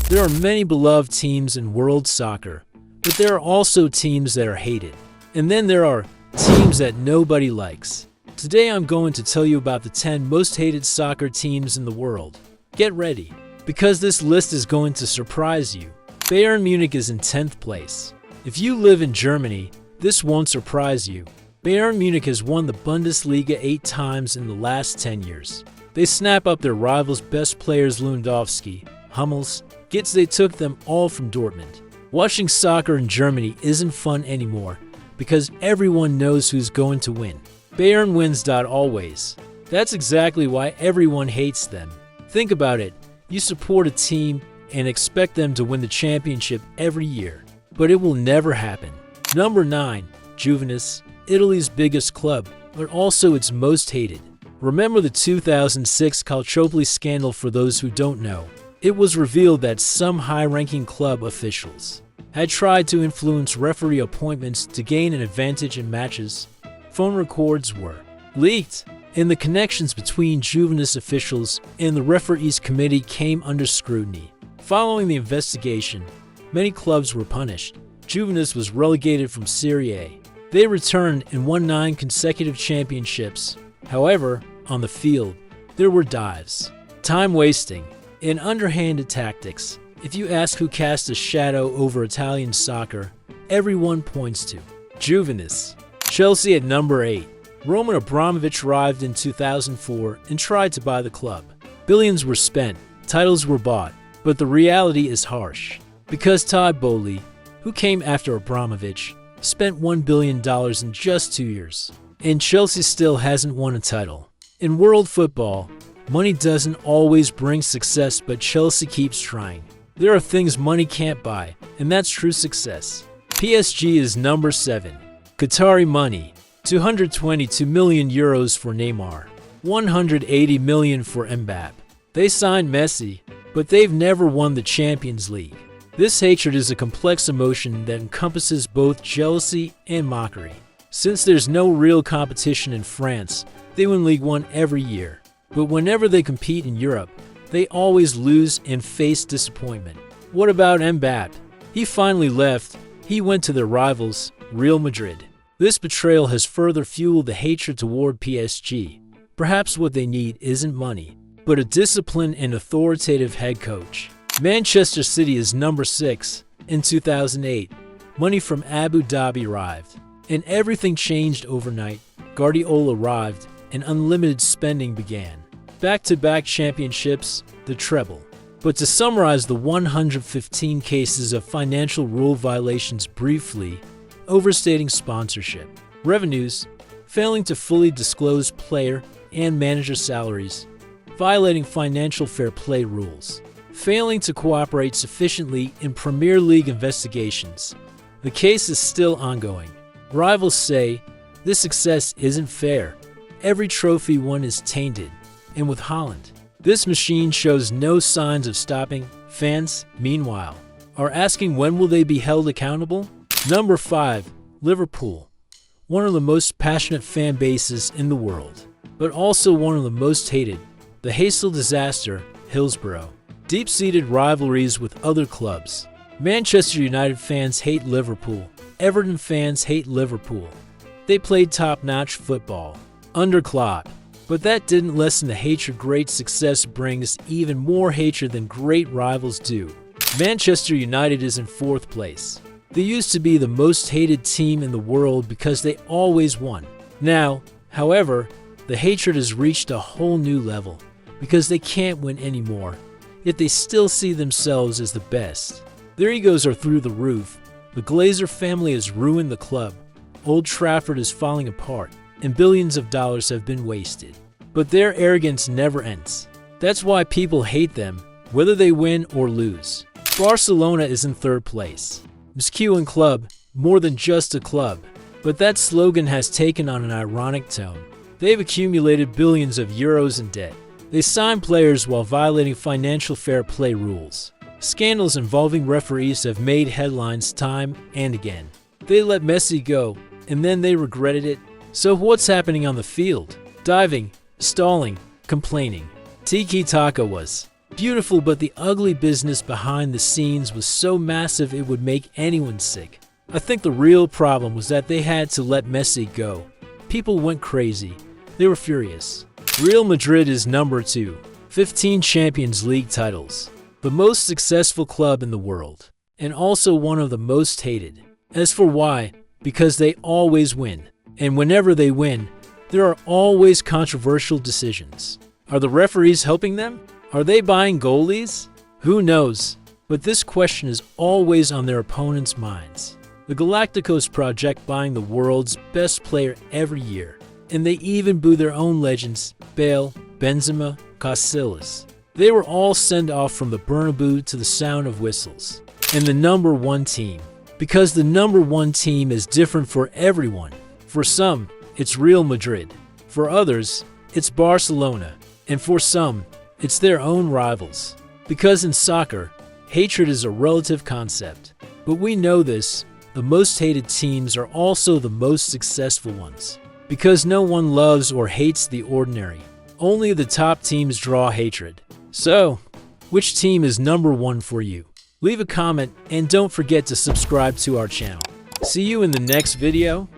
There are many beloved teams in world soccer, but there are also teams that are hated. And then there are teams that nobody likes. Today I'm going to tell you about the 10 most hated soccer teams in the world. Get ready, because this list is going to surprise you. Bayern Munich is in 10th place. If you live in Germany, this won't surprise you. Bayern Munich has won the Bundesliga 8 times in the last 10 years. They snap up their rivals' best players Lewandowski, Hummels, Gitz. They took them all from Dortmund. Watching soccer in Germany isn't fun anymore because everyone knows who's going to win. Bayern wins. Always. That's exactly why everyone hates them. Think about it. You support a team and expect them to win the championship every year, but it will never happen. Number 9. Juventus, Italy's biggest club, but also its most hated. Remember the 2006 Calciopoli scandal? For those who don't know, it was revealed that some high-ranking club officials had tried to influence referee appointments to gain an advantage in matches. Phone records were leaked, and the connections between Juventus officials and the referees committee came under scrutiny. Following the investigation, many clubs were punished. Juventus was relegated from Serie A. They returned and won 9 consecutive championships. However, on the field, there were dives, time wasting, and underhanded tactics. If you ask who cast a shadow over Italian soccer, everyone points to Juventus. Chelsea at number 8. Roman Abramovich arrived in 2004 and tried to buy the club. Billions were spent, titles were bought, but the reality is harsh. Because Todd Boehly, who came after Abramovich, spent $1 billion in just 2 years. And Chelsea still hasn't won a title. In world football, money doesn't always bring success, but Chelsea keeps trying. There are things money can't buy, and that's true success. PSG is number 7. Qatari money, €222 million for Neymar, $180 million for Mbappe. They signed Messi, but they've never won the Champions League. This hatred is a complex emotion that encompasses both jealousy and mockery. Since there's no real competition in France, they win League 1 every year. But whenever they compete in Europe, they always lose and face disappointment. What about Mbappe? He finally left. He went to their rivals, Real Madrid. This betrayal has further fueled the hatred toward PSG. Perhaps what they need isn't money, but a disciplined and authoritative head coach. Manchester City is number 6. In 2008, money from Abu Dhabi arrived, and everything changed overnight. Guardiola arrived, and unlimited spending began. Back-to-back championships, the treble. But to summarize the 115 cases of financial rule violations briefly: overstating sponsorship revenues, failing to fully disclose player and manager salaries, violating financial fair play rules, failing to cooperate sufficiently in Premier League investigations. The case is still ongoing. Rivals say this success isn't fair. Every trophy won is tainted. And with Holland, this machine shows no signs of stopping. Fans, meanwhile, are asking when will they be held accountable? Number 5. Liverpool. One of the most passionate fan bases in the world, but also one of the most hated. The Hazel disaster, Hillsborough. Deep-seated rivalries with other clubs. Manchester United fans hate Liverpool. Everton fans hate Liverpool. They played top-notch football under Klopp, but that didn't lessen the hatred great success brings. Even more hatred than great rivals do. Manchester United is in 4th place. They used to be the most hated team in the world because they always won. Now, however, the hatred has reached a whole new level because they can't win anymore, yet they still see themselves as the best. Their egos are through the roof. The Glazer family has ruined the club. Old Trafford is falling apart, and billions of dollars have been wasted. But their arrogance never ends. That's why people hate them, whether they win or lose. Barcelona is in 3rd place. Masculine club, more than just a club. But that slogan has taken on an ironic tone. They've accumulated billions of euros in debt. They sign players while violating financial fair play rules. Scandals involving referees have made headlines time and again. They let Messi go, and then they regretted it. So what's happening on the field? Diving, stalling, complaining. Tiki-taka was Beautiful, but the ugly business behind the scenes was so massive it would make anyone sick. I think the real problem was that they had to let Messi go. People went crazy. They were furious. Real Madrid is number 2. 15 Champions League titles. The most successful club in the world. And also one of the most hated. As for why, because they always win. And whenever they win, there are always controversial decisions. Are the referees helping them? Are they buying goalies? Who knows? But this question is always on their opponents' minds. The Galacticos project buying the world's best player every year. And they even boo their own legends, Bale, Benzema, Casillas. They were all sent off from the Bernabeu to the sound of whistles. And the number 1 team. Because the number 1 team is different for everyone. For some, it's Real Madrid. For others, it's Barcelona. And for some, it's their own rivals. Because in soccer, hatred is a relative concept. But we know this, the most hated teams are also the most successful ones. Because no one loves or hates the ordinary. Only the top teams draw hatred. So, which team is number 1 for you? Leave a comment and don't forget to subscribe to our channel. See you in the next video.